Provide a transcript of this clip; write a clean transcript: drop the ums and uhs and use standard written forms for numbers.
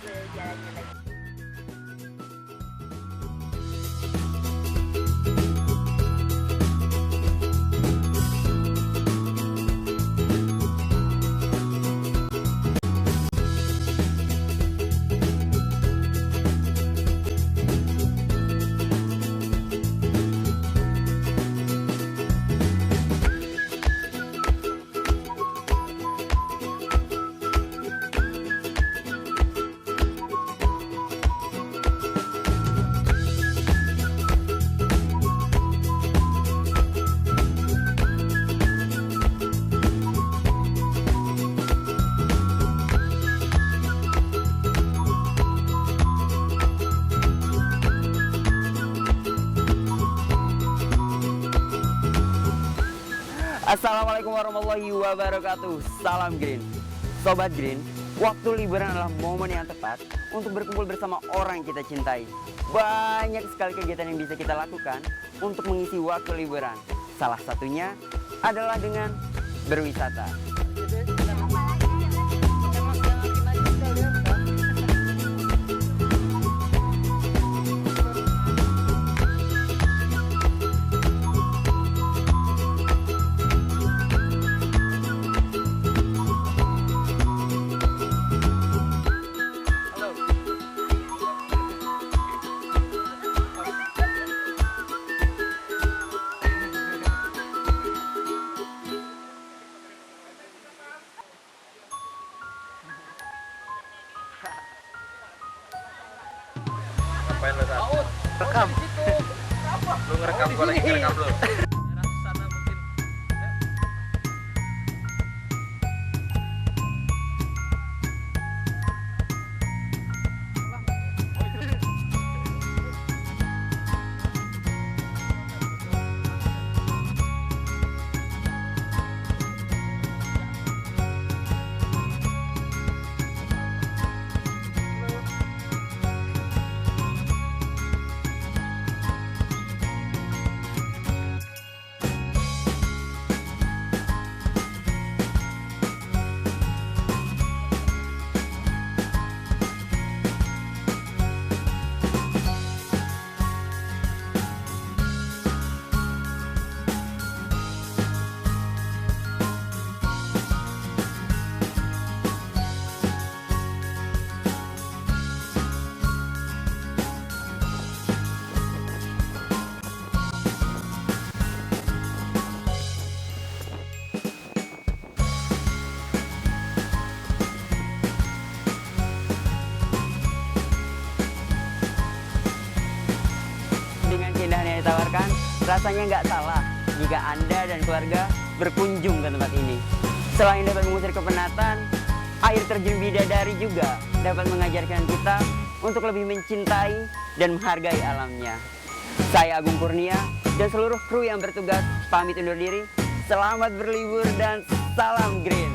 sejalannya lagi. Assalamualaikum warahmatullahi wabarakatuh. Salam Green. Sobat Green, waktu liburan adalah momen yang tepat untuk berkumpul bersama orang yang kita cintai. Banyak sekali kegiatan yang bisa kita lakukan untuk mengisi waktu liburan. Salah satunya adalah dengan berwisata. Ngapain lo saat? Rekam. Lu ngerekam, gua lagi ngerekam lu. Sana mungkin. Dengan keindahan yang ditawarkan, rasanya nggak salah jika Anda dan keluarga berkunjung ke tempat ini. Selain dapat mengusir kepenatan, air terjun Bidadari juga dapat mengajarkan kita untuk lebih mencintai dan menghargai alamnya. Saya Agung Kurnia dan seluruh kru yang bertugas pamit undur diri. Selamat berlibur dan salam Green.